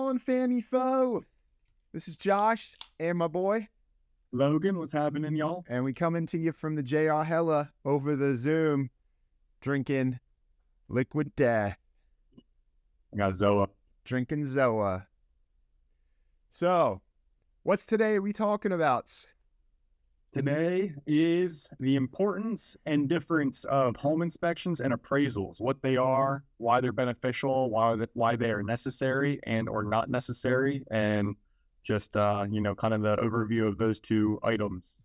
on, Fammy Foe? This is Josh and my boy Logan. What's happening, y'all? and we coming to you from the J.R.Heller over the Zoom, drinking liquid death, I got Zoa. drinking Zoa. So, what's today we talking about? Today is the importance and difference of home inspections and appraisals, what they are, why they're beneficial, why they are necessary and or not necessary, and just, kind of the overview of those two items.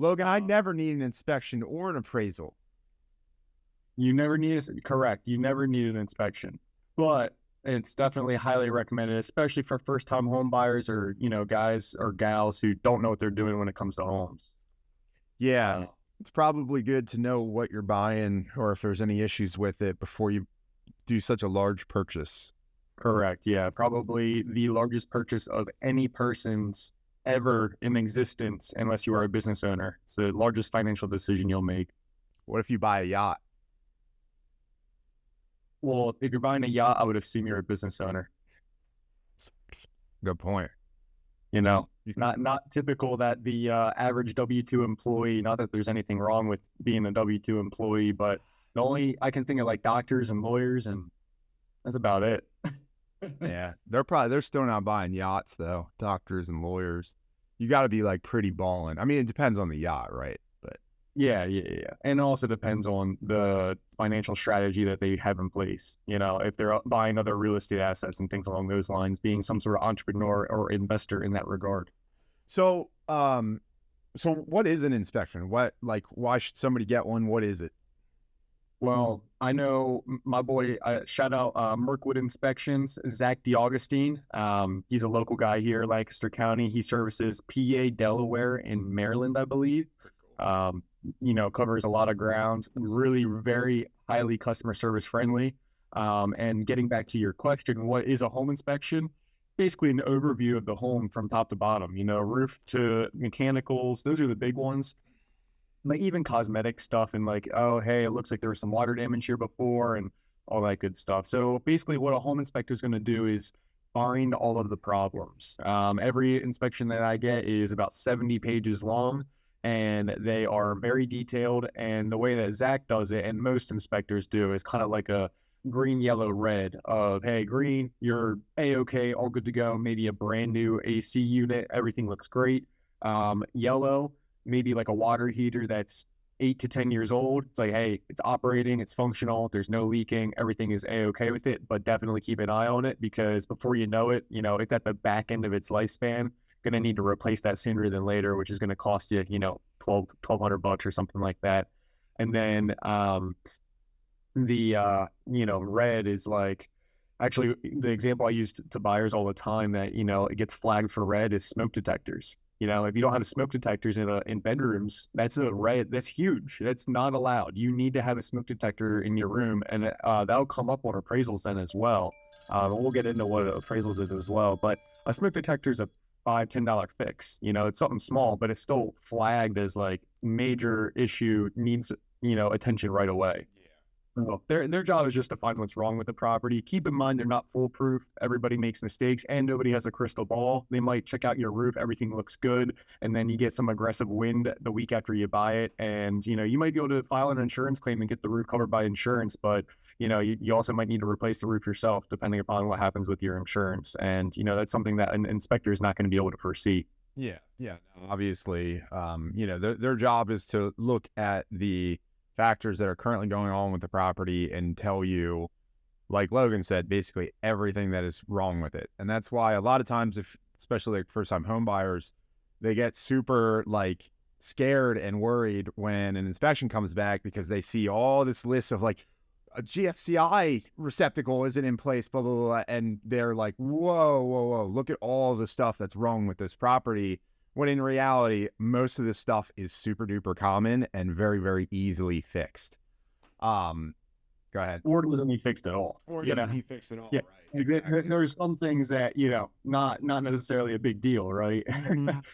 Logan, I never need an inspection or an appraisal. You never need an inspection, but it's definitely highly recommended, especially for first-time home buyers or, guys or gals who don't know what they're doing when it comes to homes. Yeah, it's probably good to know what you're buying or if there's any issues with it before you do such a large purchase. Correct. Yeah, probably the largest purchase of any person's ever in existence, unless you are a business owner. It's the largest financial decision you'll make. What if you buy a yacht? Well, if you're buying a yacht, I would assume you're a business owner. Good point. Not typical that the average W-2 employee, not that there's anything wrong with being a W-2 employee, but the only I can think of like doctors and lawyers, and that's about it. Yeah, they're still not buying yachts though. Doctors and lawyers, you got to be like pretty balling. I mean, it depends on the yacht, right? But Yeah. And it also depends on the financial strategy that they have in place. If they're buying other real estate assets and things along those lines, being some sort of entrepreneur or investor in that regard. so what is an inspection? Why should somebody get one? What is it? Well, I know my boy, shout out Mirkwood Inspections, Zach DeAugustine. He's a local guy here in Lancaster County. He services PA, Delaware, and Maryland, I believe. Covers a lot of ground, really very highly customer service friendly. And getting back to your question, what is a home inspection? It's basically an overview of the home from top to bottom, roof to mechanicals. Those are the big ones. Like even cosmetic stuff and like, oh, hey, it looks like there was some water damage here before and all that good stuff. So basically what a home inspector is going to do is find all of the problems. Every inspection that I get is about 70 pages long, and they are very detailed. And the way that Zach does it, and most inspectors do, is kind of like a green, yellow, red of, hey, green, you're A-okay, all good to go. Maybe a brand new AC unit, everything looks great. Yellow, maybe like a water heater that's 8 to 10 years old. It's like, hey, it's operating, it's functional, there's no leaking, everything is a-okay with it, but definitely keep an eye on it because before you know it, it's at the back end of its lifespan. Going to need to replace that sooner than later, which is going to cost you, $1,200 or something like that. And then red is like, actually the example I use to buyers all the time that, it gets flagged for red is smoke detectors. If you don't have smoke detectors in bedrooms, that's a red. That's huge. That's not allowed. You need to have a smoke detector in your room, and that'll come up on appraisals then as well. We'll get into what appraisals is as well. But a smoke detector is a $5-10 fix. It's something small, but it's still flagged as like major issue, needs attention right away. So their job is just to find what's wrong with the property. Keep in mind, they're not foolproof. Everybody makes mistakes and nobody has a crystal ball. They might check out your roof. Everything looks good. And then you get some aggressive wind the week after you buy it. And, you might be able to file an insurance claim and get the roof covered by insurance. But, you also might need to replace the roof yourself, depending upon what happens with your insurance. And, that's something that an inspector is not going to be able to foresee. Yeah. Obviously, their job is to look at the factors that are currently going on with the property and tell you, like Logan said, basically everything that is wrong with it. And that's why a lot of times, especially like first-time home buyers, they get super like scared and worried when an inspection comes back because they see all this list of like a GFCI receptacle isn't in place, blah, blah, blah. And they're like, whoa, look at all the stuff that's wrong with this property. When in reality, most of this stuff is super duper common and very, very easily fixed. Go ahead. or it doesn't need fixed at all. Or You doesn't know, he fix it all, yeah. right? Like, Exactly. there's some things that not necessarily a big deal, right? Mhm.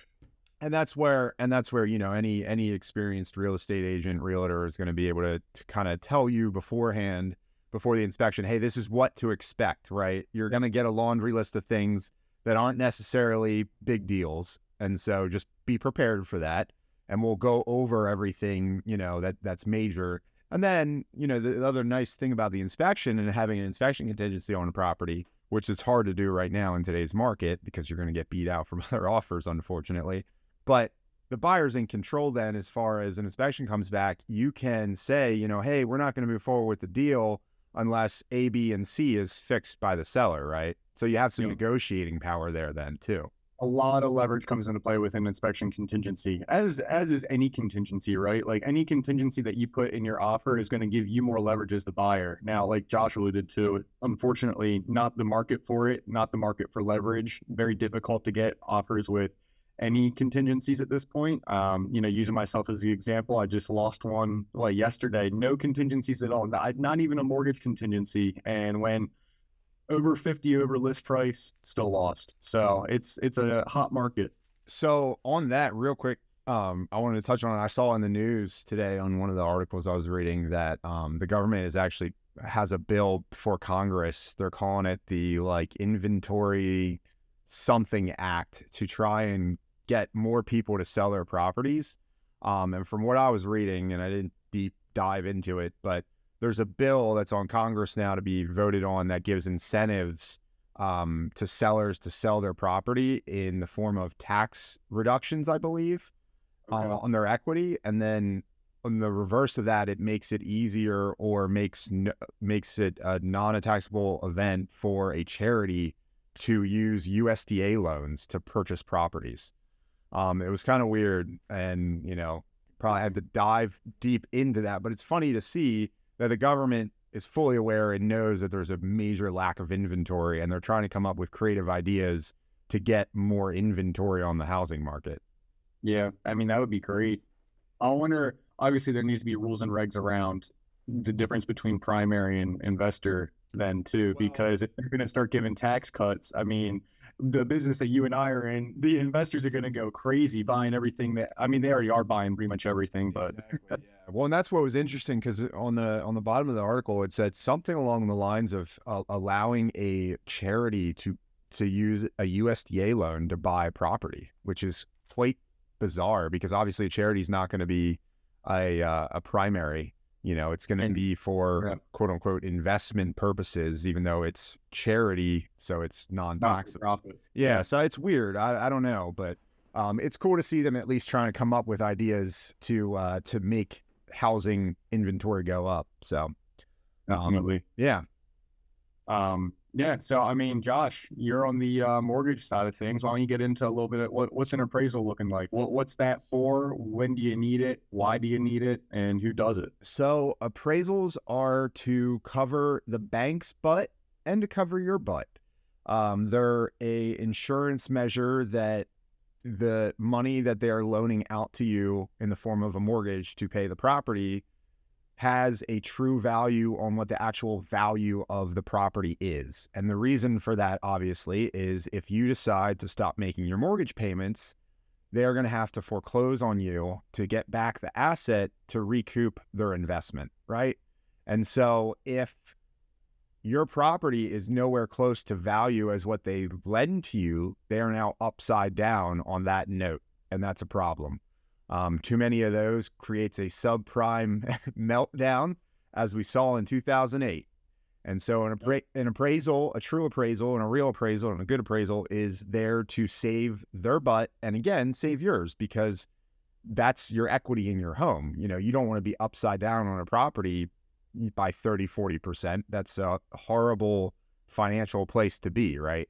And that's where, any experienced real estate agent, realtor is going to be able to kind of tell you beforehand, before the inspection, hey, this is what to expect, right? You're going to get a laundry list of things that aren't necessarily big deals. And so just be prepared for that. And we'll go over everything, that's major. And then, the other nice thing about the inspection and having an inspection contingency on a property, which is hard to do right now in today's market because you're going to get beat out from other offers, unfortunately. But the buyer's in control then as far as an inspection comes back. You can say, hey, we're not going to move forward with the deal unless A, B, and C is fixed by the seller, right? So you have some You know, negotiating power there then too. a lot of leverage comes into play with an inspection contingency, as is any contingency, right? Like any contingency that you put in your offer is going to give you more leverage as the buyer. Now, like Josh alluded to, unfortunately, not the market for it, not the market for leverage. Very difficult to get offers with any contingencies at this point. Using myself as the example, I just lost one yesterday. No contingencies at all, not even a mortgage contingency, and when over 50 over list price, still lost. So it's a hot market. So on that real quick, I wanted to touch on it. I saw in the news today on one of the articles I was reading that the government has a bill before Congress. They're calling it the Inventory Something Act to try and get more people to sell their properties. And from what I was reading, and I didn't deep dive into it, but there's a bill that's on Congress now to be voted on that gives incentives to sellers to sell their property in the form of tax reductions, I believe, Okay. on their equity. And then on the reverse of that, it makes it easier or makes it a non-taxable event for a charity to use USDA loans to purchase properties. It was kind of weird, and probably had to dive deep into that. But it's funny to see that the government is fully aware and knows that there's a major lack of inventory, and they're trying to come up with creative ideas to get more inventory on the housing market. Yeah, I mean that would be great. I wonder. Obviously, there needs to be rules and regs around the difference between primary and investor then too, Well, because if they're going to start giving tax cuts, I mean, the business that you and I are in, the investors are going to go crazy buying everything that. I mean, they already are buying pretty much everything, but exactly. Yeah. Well, and that's what was interesting because on the bottom of the article it said something along the lines of allowing a charity to use a USDA loan to buy property, which is quite bizarre because obviously a charity is not going to be a primary. It's going to and be for yeah, quote unquote investment purposes, even though it's charity, so it's not for non-taxable. profit. Yeah, Yeah. so it's weird. I don't know, but it's cool to see them at least trying to come up with ideas to make housing inventory go up. So Definitely. yeah. Yeah. So, I mean, Josh, you're on the mortgage side of things. Why don't you get into a little bit of what's an appraisal looking like? What's that for? When do you need it? Why do you need it? And who does it? So appraisals are to cover the bank's butt and to cover your butt. They're a insurance measure that the money that they are loaning out to you in the form of a mortgage to pay the property has a true value on what the actual value of the property is. And the reason for that, obviously, is if you decide to stop making your mortgage payments, they're going to have to foreclose on you to get back the asset to recoup their investment, right? And so if your property is nowhere close to value as what they lend to you, they are now upside down on that note. And that's a problem. Too many of those creates a subprime meltdown, as we saw in 2008. And so an appraisal, a true appraisal and a real appraisal and a good appraisal is there to save their butt and again, save yours because that's your equity in your home. You don't want to be upside down on a property by 30, 40%. That's a horrible financial place to be, right?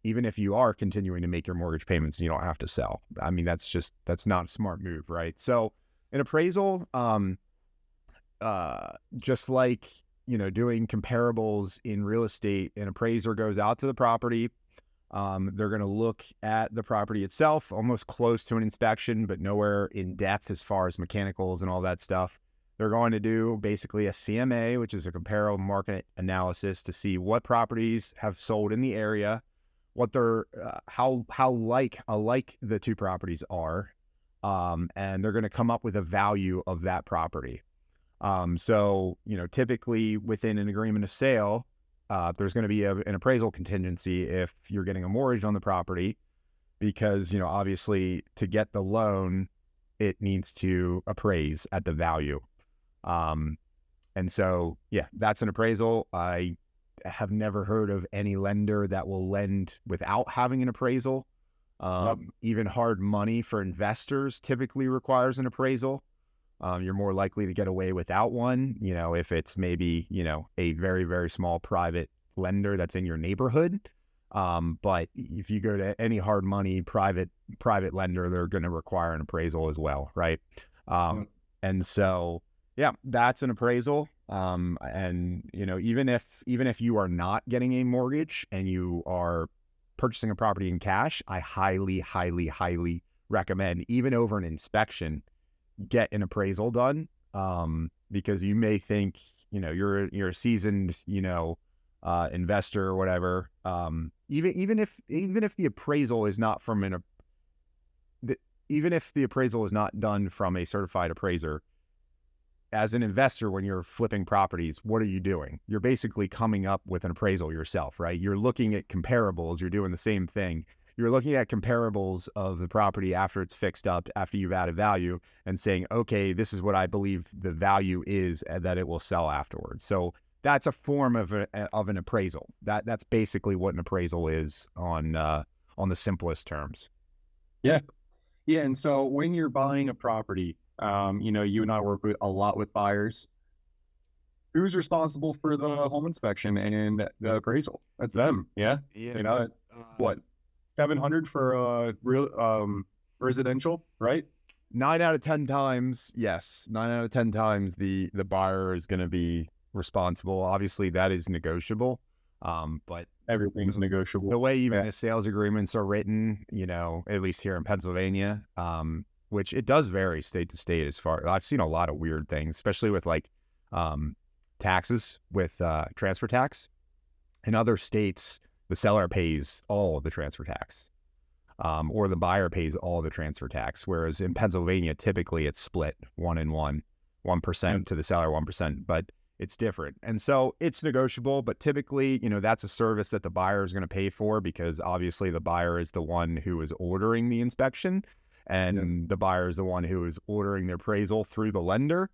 Even if you are continuing to make your mortgage payments and you don't have to sell. I mean, that's not a smart move, right? So an appraisal, just like, doing comparables in real estate, an appraiser goes out to the property. They're going to look at the property itself, almost close to an inspection, but nowhere in depth as far as mechanicals and all that stuff. They're going to do basically a CMA, which is a comparative market analysis, to see what properties have sold in the area, what they're how alike the two properties are, and they're going to come up with a value of that property. So, typically within an agreement of sale, there's going to be an appraisal contingency if you're getting a mortgage on the property, because, obviously to get the loan, it needs to appraise at the value. And so, yeah, that's an appraisal. I have never heard of any lender that will lend without having an appraisal. Even hard money for investors typically requires an appraisal. You're more likely to get away without one, if it's maybe, a very, very small private lender that's in your neighborhood. But if you go to any hard money private lender, they're going to require an appraisal as well, right? And so, yeah, that's an appraisal. And even if you are not getting a mortgage and you are purchasing a property in cash, I highly, highly, highly recommend, even over an inspection, get an appraisal done, because you may think you're a seasoned investor or whatever. Even if the appraisal is not from even if the appraisal is not done from a certified appraiser, as an investor, when you're flipping properties, what are you doing? You're basically coming up with an appraisal yourself, right? You're looking at comparables. You're doing the same thing. You're looking at comparables of the property after it's fixed up, after you've added value, and saying, okay, this is what I believe the value is and that it will sell afterwards. So that's a form of an appraisal. That's basically what an appraisal is on the simplest terms. Yeah. Yeah. And so when you're buying a property, you and I work a lot with buyers. Who's responsible for the home inspection and the appraisal? That's them. Yeah. Yeah. What, 700 for real residential, right? 9 out of 10 times, yes. 9 out of 10 times the buyer is going to be responsible. Obviously, that is negotiable. But everything's negotiable. The way even the sales agreements are written, at least here in Pennsylvania, which it does vary state to state. As far I've seen a lot of weird things, especially with taxes, with transfer tax. In other states, the seller pays all of the transfer tax, or the buyer pays all the transfer tax. Whereas in Pennsylvania, typically it's split 1% to the seller, 1%, but it's different. And so it's negotiable, but typically, that's a service that the buyer is going to pay for, because obviously the buyer is the one who is ordering the inspection, and the buyer is the one who is ordering the appraisal through the lender.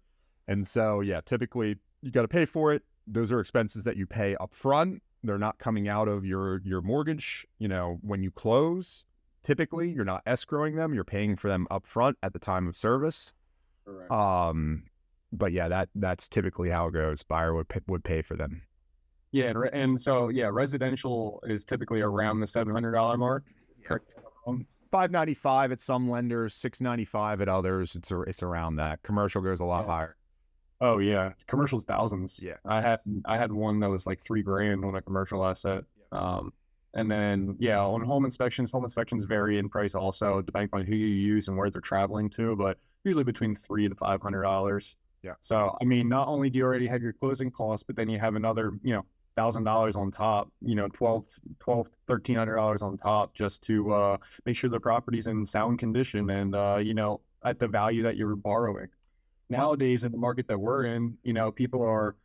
And so, yeah, typically you got to pay for it. Those are expenses that you pay up front. They're not coming out of your mortgage. When you close, typically you're not escrowing them. You're paying for them up front at the time of service. Correct. But yeah, that's typically how it goes. Buyer would pay for them. Yeah, and so residential is typically around the $700 mark. Yeah. $595 at some lenders, $695 at others. It's around that. Commercial goes a lot higher. Oh yeah, commercial's thousands. Yeah, I had one that was like $3,000 on a commercial asset. And then on home inspections vary in price also, depending on who you use and where they're traveling to, but usually between $300 to $500. Yeah. So I mean, not only do you already have your closing costs, but then you have another $1,000 on top, $1,300 on top, just to make sure the property's in sound condition and at the value that you're borrowing. Nowadays, in the market that we're in, people are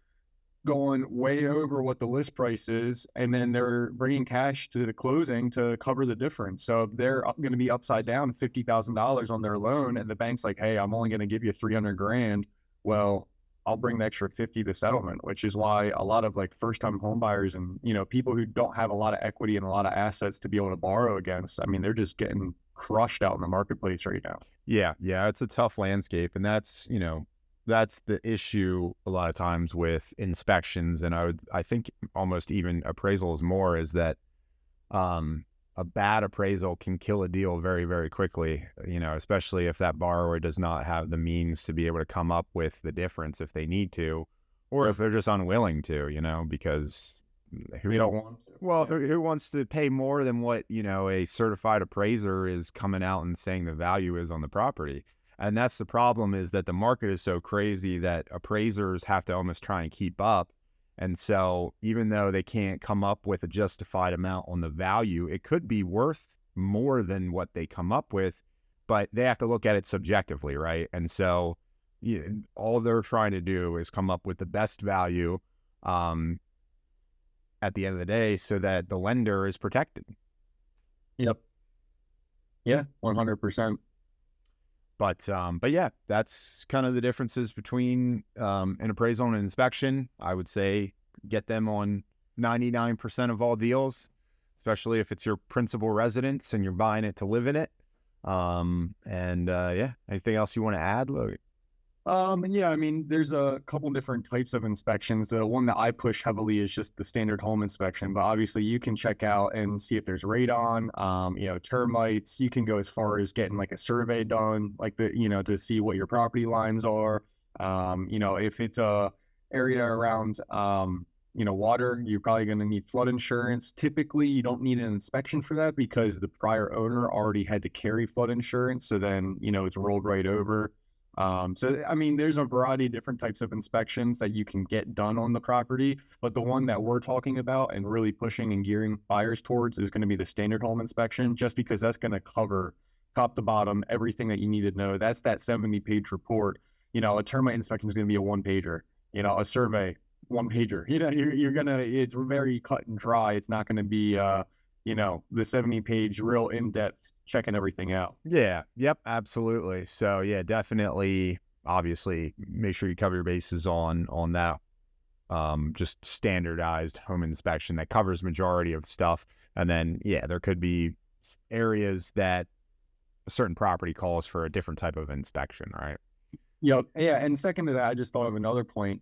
going way over what the list price is, and then they're bringing cash to the closing to cover the difference. So they're going to be upside down $50,000 on their loan, and the bank's like, "Hey, I'm only going to give you $300,000." Well, I'll bring the extra 50 to settlement, which is why a lot of first-time home buyers and people who don't have a lot of equity and a lot of assets to be able to borrow against, I mean, they're just getting crushed out in the marketplace right now. Yeah, it's a tough landscape, and that's the issue a lot of times with inspections, and I think almost even appraisals more, is that a bad appraisal can kill a deal very, very quickly, especially if that borrower does not have the means to be able to come up with the difference if they need to, or if they're just unwilling to, because who don't want to. Well, who wants to pay more than what, a certified appraiser is coming out and saying the value is on the property? And that's the problem, is that the market is so crazy that appraisers have to almost try and keep up. And so even though they can't come up with a justified amount on the value, it could be worth more than what they come up with, but they have to look at it subjectively, right? And so all they're trying to do is come up with the best value at the end of the day so that the lender is protected. Yep. Yeah, 100%. But yeah, that's kind of the differences between an appraisal and an inspection. I would say get them on 99% of all deals, especially if it's your principal residence and you're buying it to live in it. Yeah, anything else you want to add, Logan? Yeah, I mean, there's a couple different types of inspections. The one that I push heavily is just the standard home inspection, but obviously you can check out and see if there's radon, termites. You can go as far as getting like a survey done, like to see what your property lines are. If it's a area around, water, you're probably going to need flood insurance. Typically, you don't need an inspection for that because the prior owner already had to carry flood insurance. So then, it's rolled right over. I mean, there's a variety of different types of inspections that you can get done on the property, but the one that we're talking about and really pushing and gearing buyers towards is going to be the standard home inspection, just because that's going to cover top to bottom everything that you need to know. That's that 70-page report. A termite inspection is going to be a one-pager. A survey, one-pager. It's very cut and dry. It's not going to be the 70-page real in-depth checking everything out. Yeah. Yep. Absolutely. So yeah, definitely. Obviously, make sure you cover your bases on that. Just standardized home inspection that covers majority of stuff. And then, yeah, there could be areas that a certain property calls for a different type of inspection, right? Yep. Yeah. And second to that, I just thought of another point.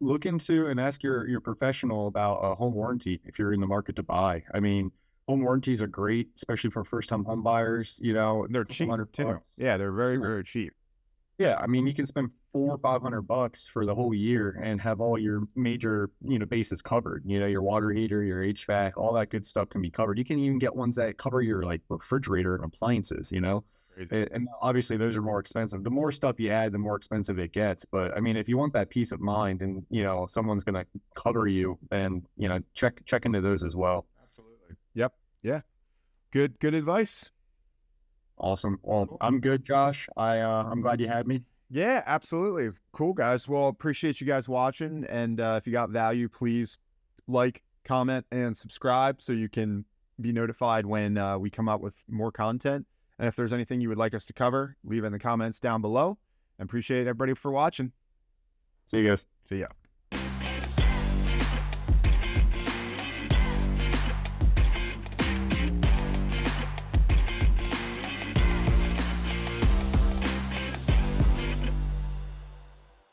Look into and ask your professional about a home warranty if you're in the market to buy. I mean, home warranties are great, especially for first-time home buyers. They're cheap too. Yeah, they're very, very cheap. Yeah, I mean, you can spend $400-500 for the whole year and have all your major, bases covered. Your water heater, your HVAC, all that good stuff can be covered. You can even get ones that cover your like refrigerator and appliances. And obviously those are more expensive. The more stuff you add, the more expensive it gets. But I mean, if you want that peace of mind and, someone's going to cover you, then, check into those as well. Absolutely. Yep. Yeah. Good advice. Awesome. Well, I'm good, Josh. I'm glad you had me. Yeah, absolutely. Cool, guys. Well, appreciate you guys watching. And if you got value, please like, comment, and subscribe so you can be notified when we come out with more content. And if there's anything you would like us to cover, leave it in the comments down below. I appreciate everybody for watching. See you guys. See ya.